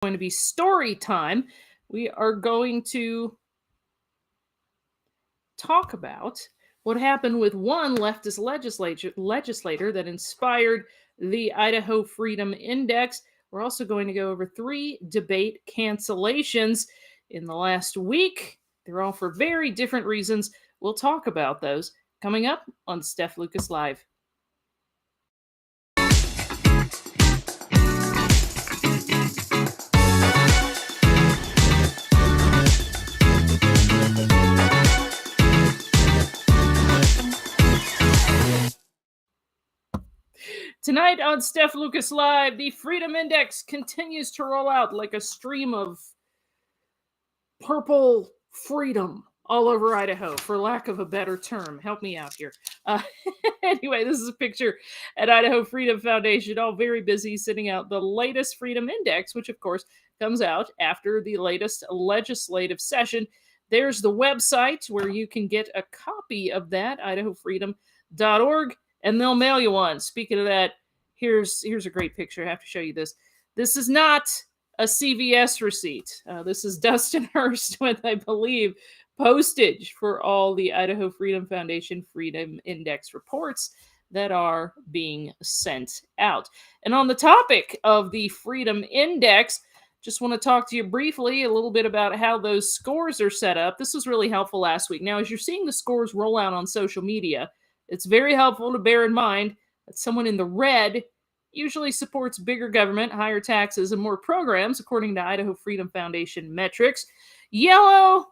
Going to be story time. We are going to talk about what happened with one leftist legislator that inspired the Idaho Freedom Index. We're also going to go over 3 debate cancellations in the last week. They're all for very different reasons. We'll talk about those coming up on Steph Lucas Live. Tonight on Steph Lucas Live, the Freedom Index continues to roll out like a stream of purple freedom all over Idaho, for lack of a better term. Help me out here. Anyway, this is a picture at Idaho Freedom Foundation, all very busy, sitting out the latest Freedom Index, which of course comes out after the latest legislative session. There's the website where you can get a copy of that, idahofreedom.org, and they'll mail you one. Speaking of that, here's a great picture. I have to show you this. This is not a CVS receipt. This is Dustin Hurst with, I believe, postage for all the Idaho Freedom Foundation Freedom Index reports that are being sent out. And on the topic of the Freedom Index, just want to talk to you briefly a little bit about how those scores are set up. This was really helpful last week. Now, as you're seeing the scores roll out on social media, it's very helpful to bear in mind that someone in the red usually supports bigger government, higher taxes, and more programs, according to Idaho Freedom Foundation metrics. Yellow,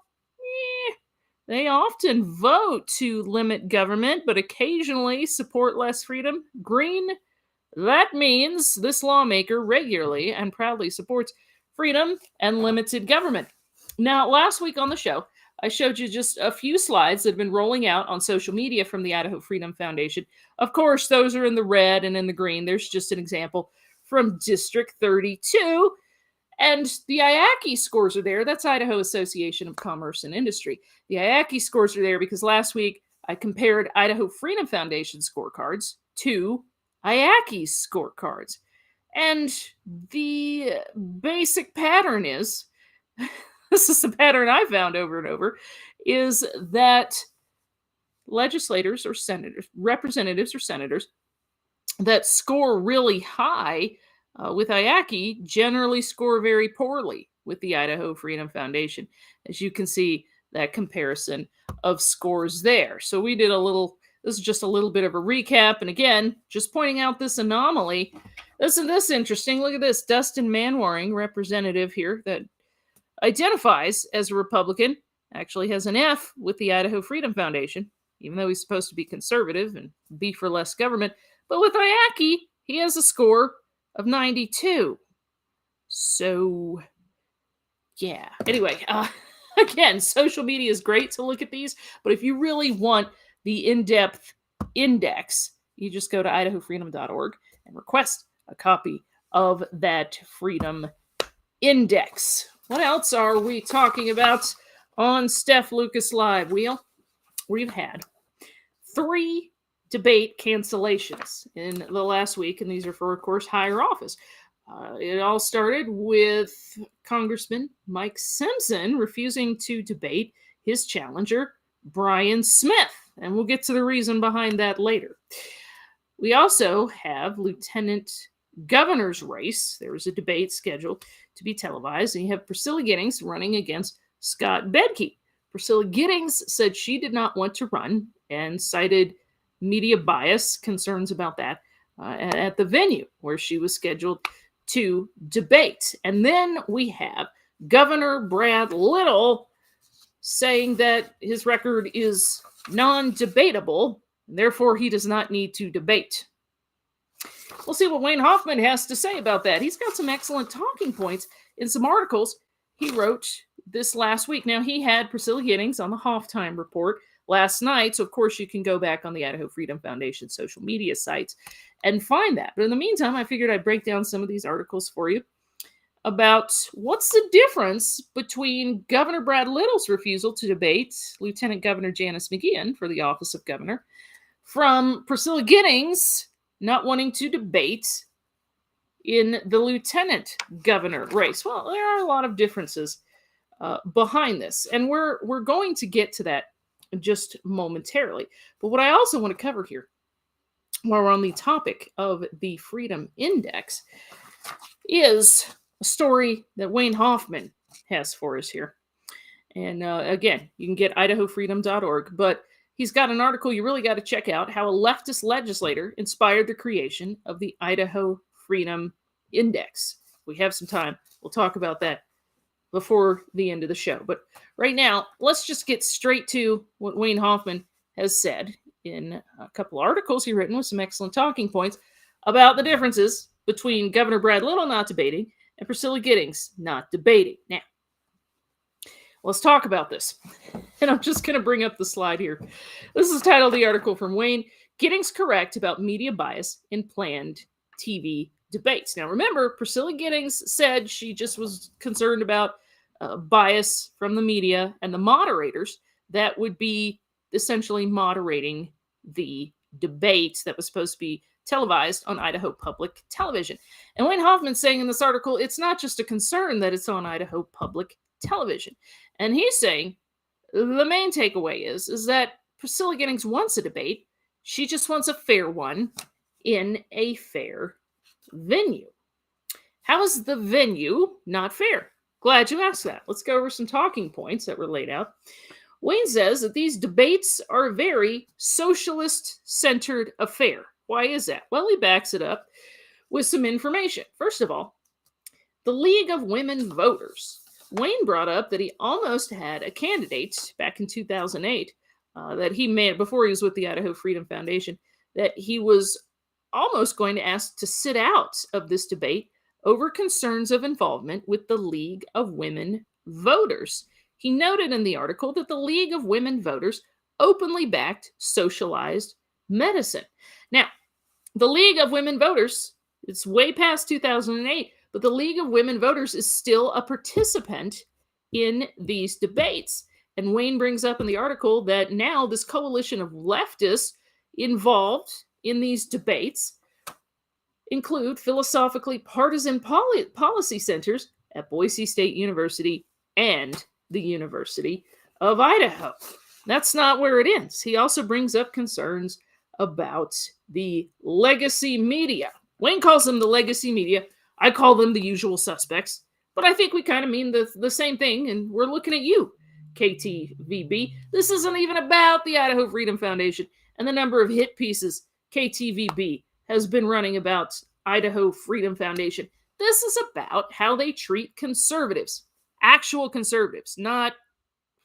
they often vote to limit government, but occasionally support less freedom. Green, that means this lawmaker regularly and proudly supports freedom and limited government. Now, last week on the show, I showed you just a few slides that have been rolling out on social media from the Idaho Freedom Foundation. Of course, those are in the red and in the green. There's just an example from District 32. And the IACI scores are there. That's Idaho Association of Commerce and Industry. The IACI scores are there because last week I compared Idaho Freedom Foundation scorecards to IACI scorecards. And the basic pattern is, this is the pattern I found over and over, is that legislators or senators, representatives or senators that score really high with IACI generally score very poorly with the Idaho Freedom Foundation. As you can see, that comparison of scores there. So we did this is just a little bit of a recap. And again, just pointing out this anomaly. Isn't this interesting? Look at this. Dustin Manwaring, representative here that identifies as a Republican, actually has an F with the Idaho Freedom Foundation, even though he's supposed to be conservative and be for less government. But with IACI, he has a score of 92. So, yeah. Anyway, again, social media is great to look at these, but if you really want the in-depth index, you just go to idahofreedom.org and request a copy of that Freedom Index. What else are we talking about on Steph Lucas Live? We've had 3 debate cancellations in the last week, and these are for, of course, higher office. It all started with Congressman Mike Simpson refusing to debate his challenger, Brian Smith, and we'll get to the reason behind that later. We also have Lieutenant Governor's race. There was a debate scheduled to be televised, and you have Priscilla Giddings running against Scott Bedke. Priscilla Giddings said she did not want to run and cited media bias, concerns about that, at the venue where she was scheduled to debate. And then we have Governor Brad Little saying that his record is non-debatable, and therefore he does not need to debate. We'll see what Wayne Hoffman has to say about that. He's got some excellent talking points in some articles he wrote this last week. Now, he had Priscilla Giddings on the Halftime Report last night, so of course you can go back on the Idaho Freedom Foundation social media sites and find that. But in the meantime, I figured I'd break down some of these articles for you about what's the difference between Governor Brad Little's refusal to debate Lieutenant Governor Janice McGeehan for the office of governor from Priscilla Giddings not wanting to debate in the lieutenant governor race. Well, there are a lot of differences behind this, and we're going to get to that just momentarily. But what I also want to cover here, while we're on the topic of the Freedom Index, is a story that Wayne Hoffman has for us here. And again, you can get idahofreedom.org, but he's got an article you really got to check out: how a leftist legislator inspired the creation of the Idaho Freedom Index. We have some time. We'll talk about that before the end of the show. But right now, let's just get straight to what Wayne Hoffman has said in a couple articles he's written with some excellent talking points about the differences between Governor Brad Little not debating and Priscilla Giddings not debating. Now, let's talk about this. And I'm just going to bring up the slide here. This is titled, the article from Wayne, Giddings Correct About Media Bias in Planned TV Debates. Now, remember, Priscilla Giddings said she just was concerned about bias from the media and the moderators that would be essentially moderating the debate that was supposed to be televised on Idaho Public Television. And Wayne Hoffman's saying in this article, it's not just a concern that it's on Idaho Public Television. And he's saying the main takeaway is that Priscilla Giddings wants a debate. She just wants a fair one in a fair venue. How is the venue not fair? Glad you asked that. Let's go over some talking points that were laid out. Wayne says that these debates are a very socialist-centered affair. Why is that? Well, he backs it up with some information. First of all, the League of Women Voters. Wayne brought up that he almost had a candidate back in 2008 that he made before he was with the Idaho Freedom Foundation, that he was almost going to ask to sit out of this debate over concerns of involvement with the League of Women Voters. He noted in the article that the League of Women Voters openly backed socialized medicine. Now, the League of Women Voters, it's way past 2008, but the League of Women Voters is still a participant in these debates. And Wayne brings up in the article that now this coalition of leftists involved in these debates include philosophically partisan policy centers at Boise State University and the University of Idaho. That's not where it ends. He also brings up concerns about the legacy media. Wayne calls them the legacy media. I call them the usual suspects. But I think we kind of mean the same thing, and we're looking at you, KTVB. This isn't even about the Idaho Freedom Foundation and the number of hit pieces KTVB has been running about Idaho Freedom Foundation. This is about how they treat conservatives, actual conservatives, not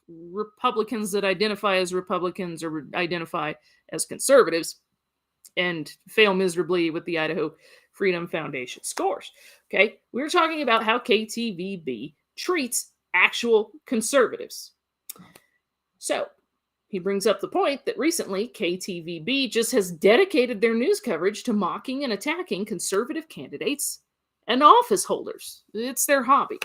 Republicans that identify as Republicans or identify as conservatives and fail miserably with the Idaho Freedom Foundation scores. Okay, we're talking about how KTVB treats actual conservatives. So he brings up the point that recently KTVB just has dedicated their news coverage to mocking and attacking conservative candidates and office holders. It's their hobby.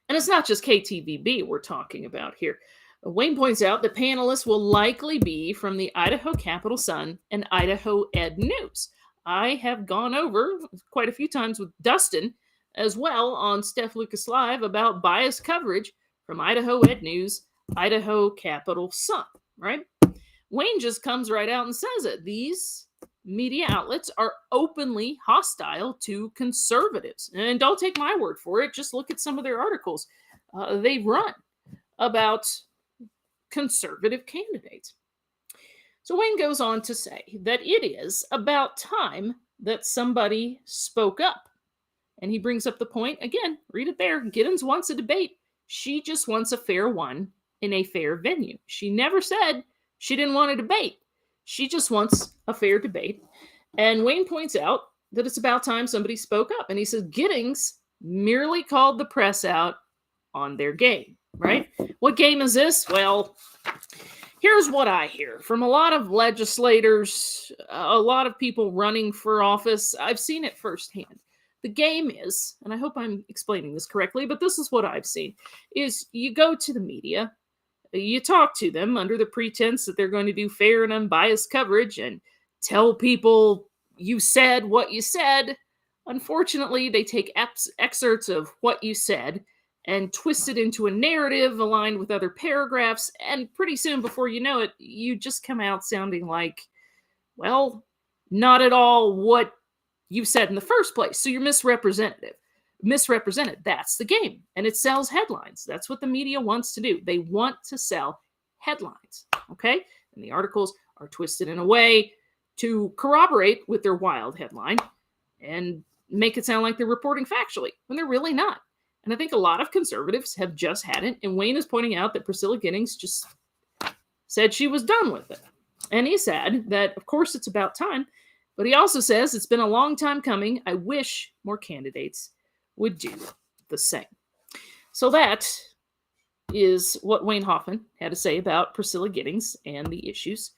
And it's not just KTVB we're talking about here. Wayne points out that panelists will likely be from the Idaho Capital Sun and Idaho Ed News. I have gone over quite a few times with Dustin as well on Steph Lucas Live about biased coverage from Idaho Ed News, Idaho Capital Sun, right? Wayne just comes right out and says it. These media outlets are openly hostile to conservatives. And don't take my word for it. Just look at some of their articles they've run about conservative candidates. So Wayne goes on to say that it is about time that somebody spoke up. And he brings up the point, again, read it there. Giddings wants a debate. She just wants a fair one in a fair venue. She never said she didn't want a debate. She just wants a fair debate. And Wayne points out that it's about time somebody spoke up. And he says Giddings merely called the press out on their game, right? What game is this? Well, here's what I hear from a lot of legislators, a lot of people running for office. I've seen it firsthand. The game is, and I hope I'm explaining this correctly, but this is what I've seen, is you go to the media, you talk to them under the pretense that they're going to do fair and unbiased coverage and tell people you said what you said, Unfortunately, they take excerpts of what you said and twist it into a narrative aligned with other paragraphs, and pretty soon, before you know it, you just come out sounding like, well, not at all what you said in the first place. So you're misrepresented. That's the game. And it sells headlines. That's what the media wants to do. They want to sell headlines. Okay? And the articles are twisted in a way to corroborate with their wild headline and make it sound like they're reporting factually when they're really not. And I think a lot of conservatives have just had it. And Wayne is pointing out that Priscilla Giddings just said she was done with it. And he said that, of course, it's about time. But he also says it's been a long time coming. I wish more candidates would do the same. So that is what Wayne Hoffman had to say about Priscilla Giddings and the issues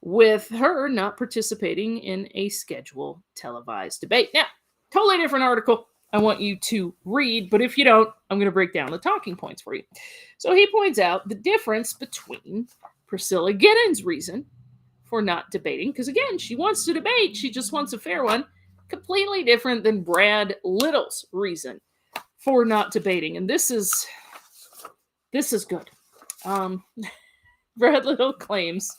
with her not participating in a scheduled televised debate. Now, totally different article I want you to read, but if you don't, I'm going to break down the talking points for you. So he points out the difference between Priscilla Giddings' reason for not debating, because again, she wants to debate, she just wants a fair one, completely different than Brad Little's reason for not debating. And this is good. Brad Little claims,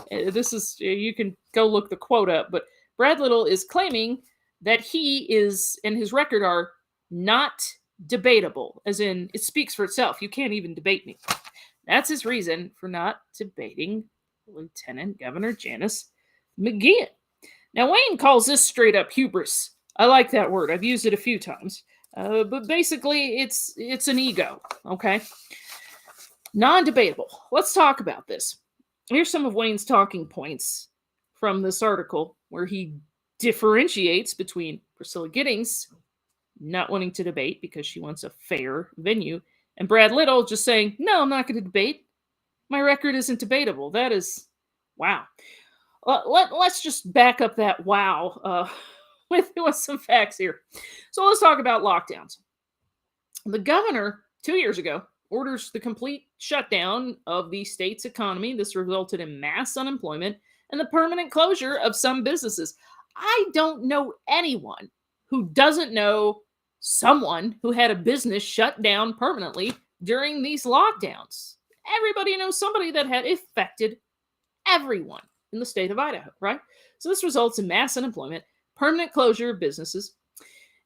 this is, you can go look the quote up, but Brad Little is claiming that he is, and his record are not debatable, as in it speaks for itself. You can't even debate me. That's his reason for not debating Lieutenant Governor Janice McGeachin. Now, Wayne calls this straight up hubris. I like that word. I've used it a few times. But basically, it's an ego, okay? Non-debatable. Let's talk about this. Here's some of Wayne's talking points from this article where he differentiates between Priscilla Giddings not wanting to debate because she wants a fair venue, and Brad Little just saying, no, I'm not going to debate. My record isn't debatable. That is, wow. Let's just back up that wow with some facts here. So let's talk about lockdowns. The governor, 2 years ago, orders the complete shutdown of the state's economy. This resulted in mass unemployment and the permanent closure of some businesses. I don't know anyone who doesn't know someone who had a business shut down permanently during these lockdowns. Everybody knows somebody that had affected everyone in the state of Idaho, right? So this results in mass unemployment, permanent closure of businesses.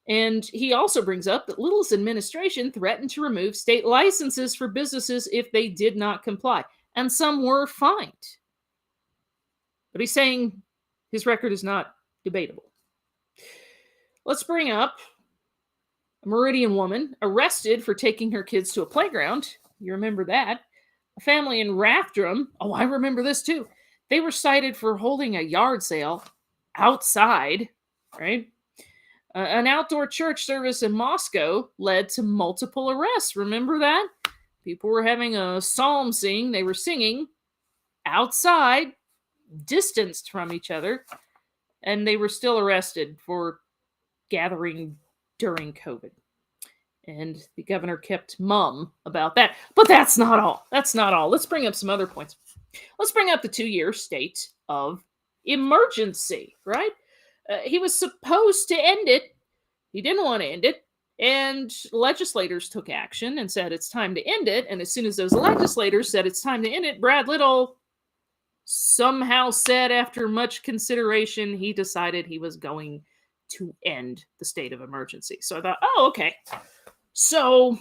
And he also brings up that Little's administration threatened to remove state licenses for businesses if they did not comply. And some were fined. But he's saying his record is not debatable. Let's bring up a Meridian woman arrested for taking her kids to a playground. You remember that. A family in Rathdrum. Oh, I remember this too. They were cited for holding a yard sale outside, right? An outdoor church service in Moscow led to multiple arrests. Remember that? People were having a psalm sing. They were singing outside, distanced from each other, and they were still arrested for gathering during COVID. And the governor kept mum about that. But that's not all. That's not all. Let's bring up some other points. Let's bring up the 2-year state of emergency, right? He was supposed to end it. He didn't want to end it. And legislators took action and said it's time to end it. And as soon as those legislators said it's time to end it, Brad Little somehow said, after much consideration, he decided he was going to end the state of emergency. So I thought, oh, okay. So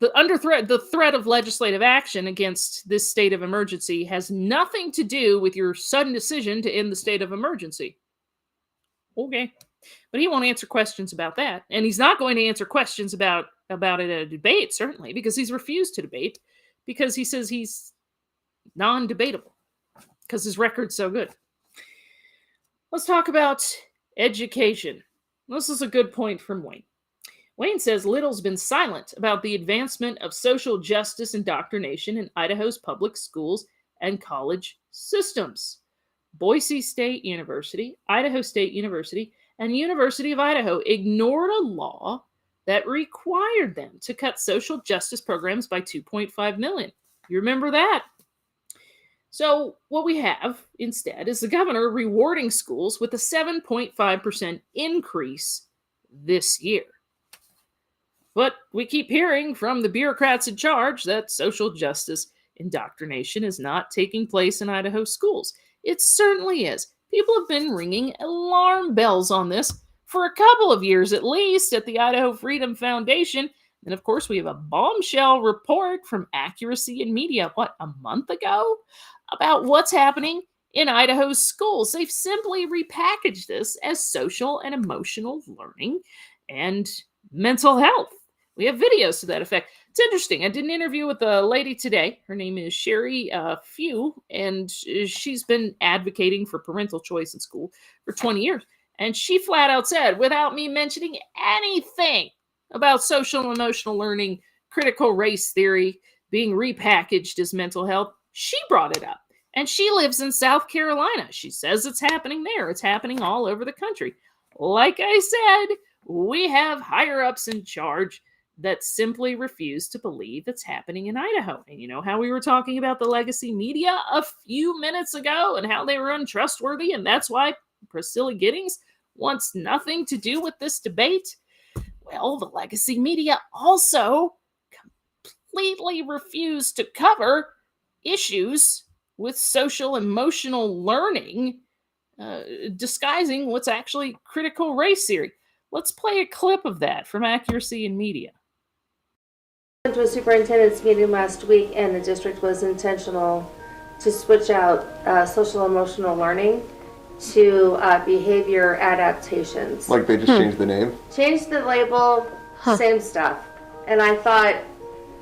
the threat of legislative action against this state of emergency has nothing to do with your sudden decision to end the state of emergency. Okay. But he won't answer questions about that. And he's not going to answer questions about it at a debate, certainly, because he's refused to debate, because he says he's non-debatable, because his record's so good. Let's talk about education. This is a good point from Wayne. Wayne says Little's been silent about the advancement of social justice indoctrination in Idaho's public schools and college systems. Boise State University, Idaho State University, and University of Idaho ignored a law that required them to cut social justice programs by $2.5 million. You remember that? So, what we have instead is the governor rewarding schools with a 7.5% increase this year. But we keep hearing from the bureaucrats in charge that social justice indoctrination is not taking place in Idaho schools. It certainly is. People have been ringing alarm bells on this for a couple of years at least at the Idaho Freedom Foundation. And of course, we have a bombshell report from Accuracy in Media, what, a month ago? About what's happening in Idaho's schools. They've simply repackaged this as social and emotional learning and mental health. We have videos to that effect. It's interesting. I did an interview with a lady today. Her name is Sherry Few, and she's been advocating for parental choice in school for 20 years. And she flat out said, without me mentioning anything about social and emotional learning, critical race theory being repackaged as mental health, she brought it up. And she lives in South Carolina. She says it's happening there. It's happening all over the country. Like I said, we have higher ups in charge that simply refuse to believe it's happening in Idaho. And you know how we were talking about the legacy media a few minutes ago and how they were untrustworthy, and that's why Priscilla Giddings wants nothing to do with this debate? Well, the legacy media also completely refused to cover issues with social emotional learning, disguising what's actually critical race theory. Let's play a clip of that from Accuracy in Media. Went to a superintendent's meeting last week, and the district was intentional to switch out social emotional learning to behavior adaptations. Like they just changed the name? Changed the label, same stuff. And I thought,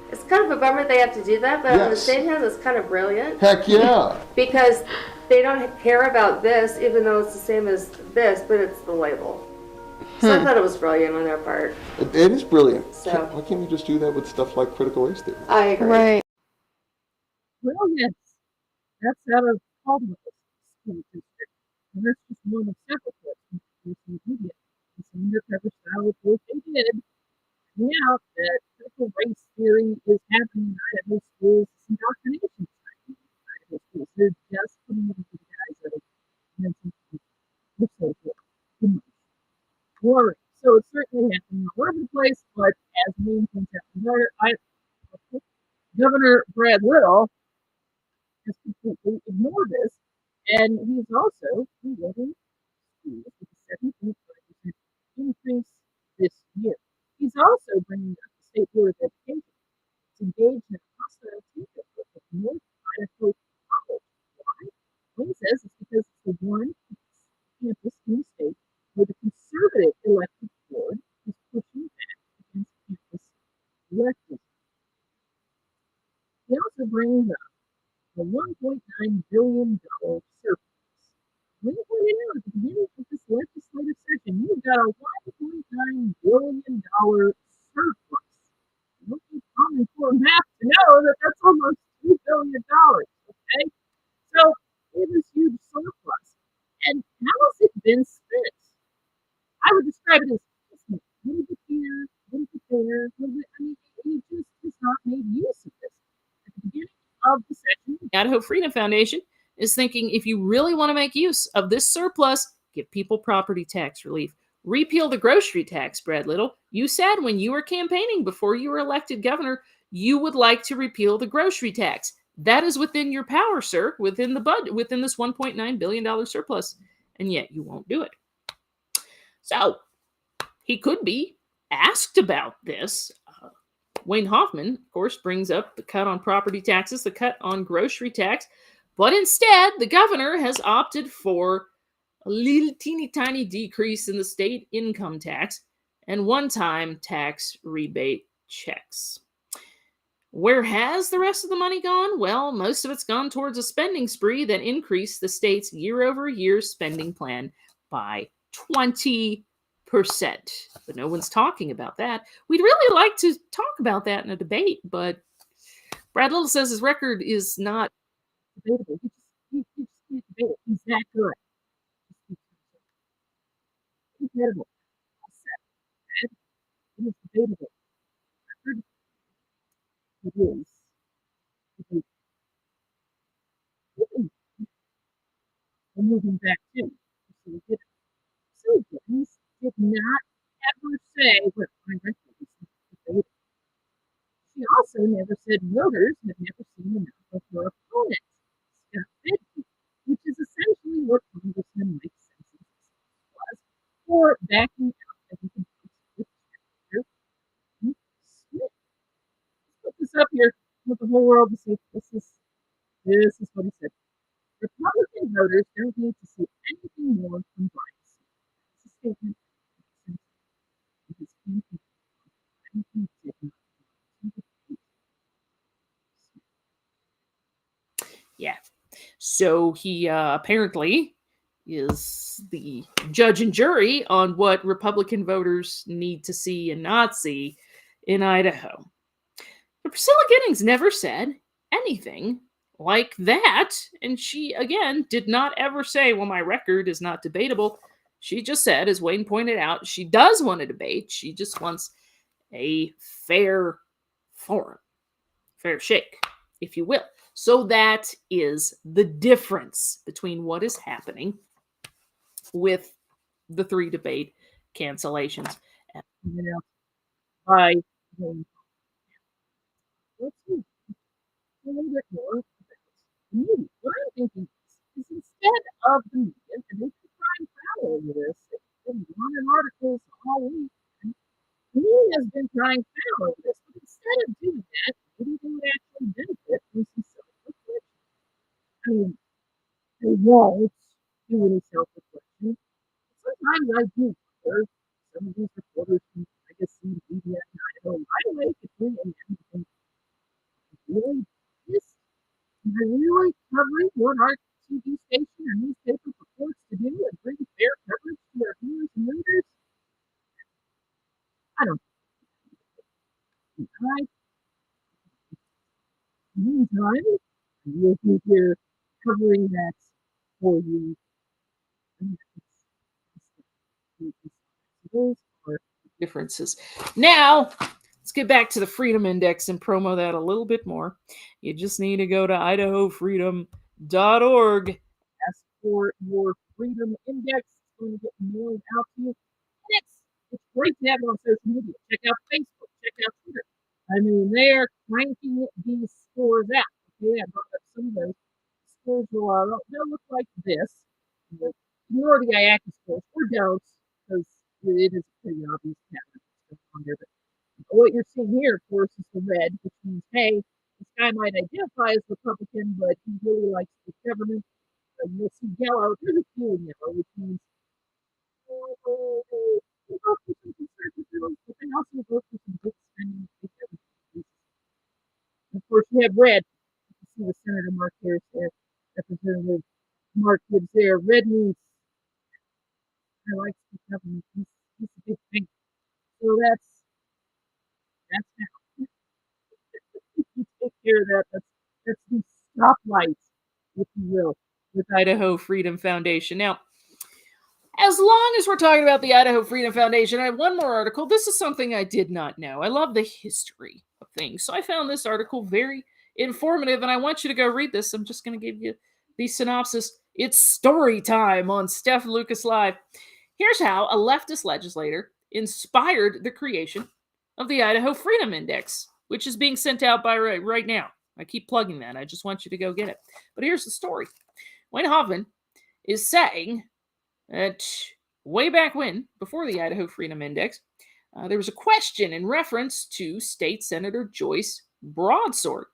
it's kind of a bummer they have to do that, but on the Yes. same hand, it's kind of brilliant. Heck yeah. Because they don't care about this, even though it's the same as this, but it's the label. So I thought it was brilliant on their part. It is brilliant. So- Why can't we just do that with stuff like critical race theory? I agree. Right. Well, yes, that's out of Caldwell's school district. And that's just one of several clips from Accuracy in Media. It's an undercover style report they did, pointing out that critical race theory is happening in Idaho schools. It's indoctrination in Idaho schools. They're just putting it into the guise of mental health, social, emotional. Worry. So it's certainly happening all over the place, but as Moon points out, Governor Brad Little has completely ignored this, and he's also rewarding schools with a 7.5% increase this year. He's also bringing up the State Board of Education. It's engaged in a hostile takeover of North Idaho College. Why? Well, he says it's because it's the one campus in the state where the conservative elected board is pushing back against campus leftism. He also brings up the $1.9 billion surplus. We pointed out at the beginning of this legislative session, you've got a $1.9 billion surplus. You don't need common core math to know that that's almost $2 billion. Okay? So we have this huge surplus. And how has it been spent? I would describe it as a little bit here, a little bit there, a little bit. I mean, he just has not made use of this. At the beginning of the session, the Idaho Freedom Foundation is thinking if you really want to make use of this surplus, give people property tax relief. Repeal the grocery tax, Brad Little. You said when you were campaigning before you were elected governor, you would like to repeal the grocery tax. That is within your power, sir, within the budget, within this $1.9 billion surplus. And yet you won't do it. So he could be asked about this. Wayne Hoffman, of course, brings up the cut on property taxes, the cut on grocery tax, but instead, the governor has opted for a little teeny tiny decrease in the state income tax and one-time tax rebate checks. Where has the rest of the money gone? Well, most of it's gone towards a spending spree that increased the state's year-over-year spending plan by 20%. But no one's talking about that. We'd really like to talk about that in a debate, but Brad Little says his record is not debatable. He just can't debate it. He's that good. Incredible. It is debatable. Record. It is. It is. we're moving back to. So Citizens did not ever say what my record is debated. She also never said voters had never seen enough of her opponent, Steph, which is essentially what Congressman Mike Simpson was for backing out everything with Senator Smith. Let's put this up here with the whole world to see if this is what he said. Republican voters don't need to see anything more from Brian Smith. It's a statement that makes sense because he did not. Yeah. So he apparently is the judge and jury on what Republican voters need to see and not see in Idaho. But Priscilla Giddings never said anything like that. And she, again, did not ever say, well, my record is not debatable. She just said, as Wayne pointed out, she does want to debate. She just wants a fair forum, fair shake, if you will. So that is the difference between what is happening with the 3 debate cancellations. And, by let's see a little bit more about the media. What I'm thinking is instead of the media, and they've been trying foul over this, they've been running articles all week. The media has been trying foul over this, but instead of doing that, maybe they would actually benefit from some self-reflection. I mean, they won't do any self-reflection. Sometimes I do wonder some of these reporters from legacy media in Idaho, why do they get doing anything really pissed? Am I really covering what our TV station or newspaper purports to do and bring fair coverage to our viewers and readers? I don't think I. Meantime, you'll be here covering that for you. Those are differences. Now, let's get back to the Freedom Index and promo that a little bit more. You just need to go to idahofreedom.org. Ask for your Freedom Index. It's going to get mailed out to you. And it's great to have it on social media. Check out Facebook. Check out Twitter. I mean, they're cranking these scores out. Okay, I brought up some of those. Scores they'll look like this. Ignore the IACA scores, or don't, because it is pretty obvious pattern that's going on there. But what you're seeing here, of course, is the red, which means, hey, this guy might identify as Republican, but he really likes the government. You'll see yellow. There's a few in yellow, which means they vote for some conservative bills, but they also vote for some big spending, big everything. Of course, you have red. You can see the Senator Mark Harris there, Representative Mark Gibbs there. Red means I like the government. He's a big thing. So that's how you take care of that. That's the stoplight, if you will, with Idaho Freedom Foundation. Now, as long as we're talking about the Idaho Freedom Foundation, I have one more article. This is something I did not know. I love the history of things. So I found this article very informative, and I want you to go read this. I'm just going to give you the synopsis. It's story time on Steph Lucas Live. Here's how a leftist legislator inspired the creation of the Idaho Freedom Index, which is being sent out by right now. I keep plugging that. I just want you to go get it. But here's the story. Wayne Hoffman is saying that way back when, before the Idaho Freedom Index, there was a question in reference to State Senator Joyce Broadsword.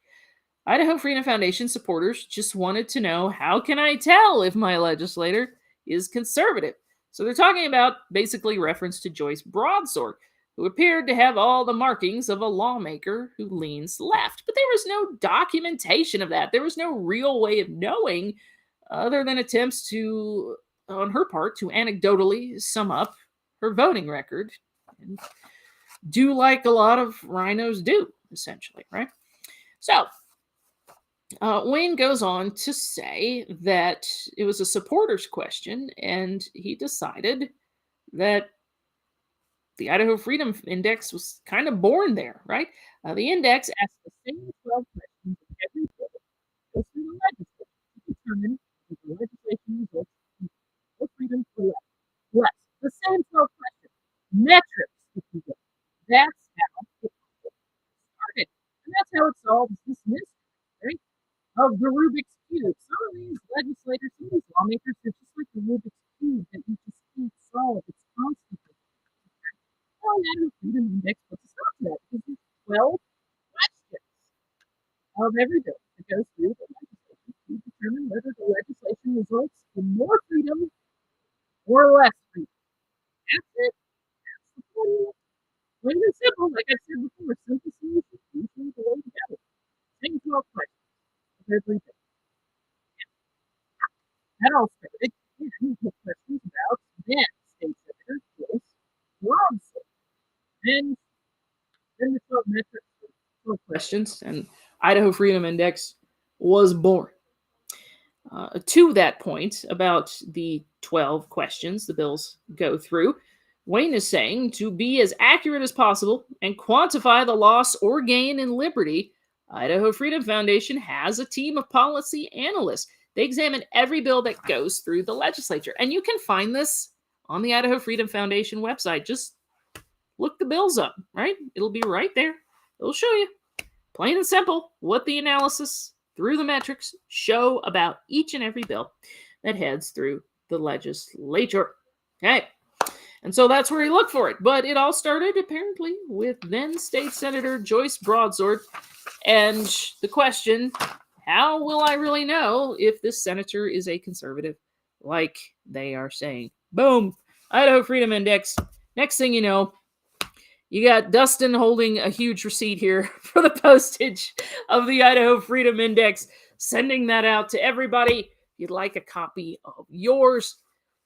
Idaho Freedom Foundation supporters just wanted to know, how can I tell if my legislator is conservative? So they're talking about basically reference to Joyce Broadsword, who appeared to have all the markings of a lawmaker who leans left. But there was no documentation of that. There was no real way of knowing, other than attempts to, on her part, to anecdotally sum up her voting record and do like a lot of rhinos do, essentially, right? So Wayne goes on to say that it was a supporter's question, and he decided that the Idaho Freedom Index was kind of born there, right? The index asks the same 12 questions of every voter goes through the legislature to determine if the legislation results same 12 questions. Metrics, if you will. That's how it started. And that's how it solves this mystery, right? Of the Rubik's Cube. Some of these legislators, some of these lawmakers, they're just like the Rubik's Cube that you just can't solve. It's constantly. Well, Idaho Freedom Index puts a stop to that because there's 12 questions of every bill that goes through the legislature to determine whether the legislation results in more freedom or less freedom. That's it. That's the formula. Plain and simple, like I said before, simple solution, usually the way to go. Same 12 questions of every bill. That all started with questions about then State Senator Joyce Robinson. Then the 12 metrics, 12 questions, and Idaho Freedom Index was born. To that point about the 12 questions the bills go through, Wayne is saying to be as accurate as possible and quantify the loss or gain in liberty, Idaho Freedom Foundation has a team of policy analysts. They examine every bill that goes through the legislature. And you can find this on the Idaho Freedom Foundation website. Just look the bills up, right? It'll be right there. It'll show you, plain and simple, what the analysis through the metrics show about each and every bill that heads through the legislature. Okay. And so that's where you look for it. But it all started apparently with then State Senator Joyce Broadsword. And the question, how will I really know if this senator is a conservative like they are saying? Boom. Idaho Freedom Index. Next thing you know, you got Dustin holding a huge receipt here for the postage of the Idaho Freedom Index, sending that out to everybody. If you'd like a copy of yours,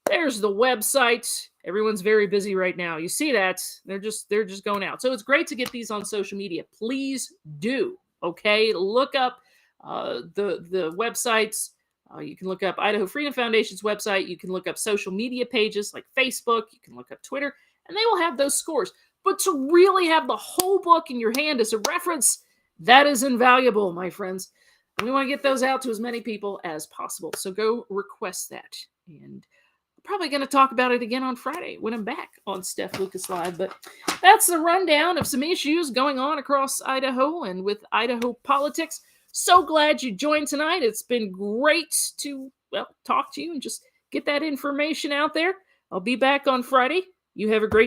there's the website. Everyone's very busy right now. You see that? They're just going out. So it's great to get these on social media. Please do. Okay, look up the websites. You can look up Idaho Freedom Foundation's website. You can look up social media pages like Facebook. You can look up Twitter, and they will have those scores. But to really have the whole book in your hand as a reference, that is invaluable, my friends. And we want to get those out to as many people as possible. So go request that. And I'm probably going to talk about it again on Friday when I'm back on Steph Lucas Live. But that's the rundown of some issues going on across Idaho and with Idaho politics. So glad you joined tonight. It's been great to, talk to you and just get that information out there. I'll be back on Friday. You have a great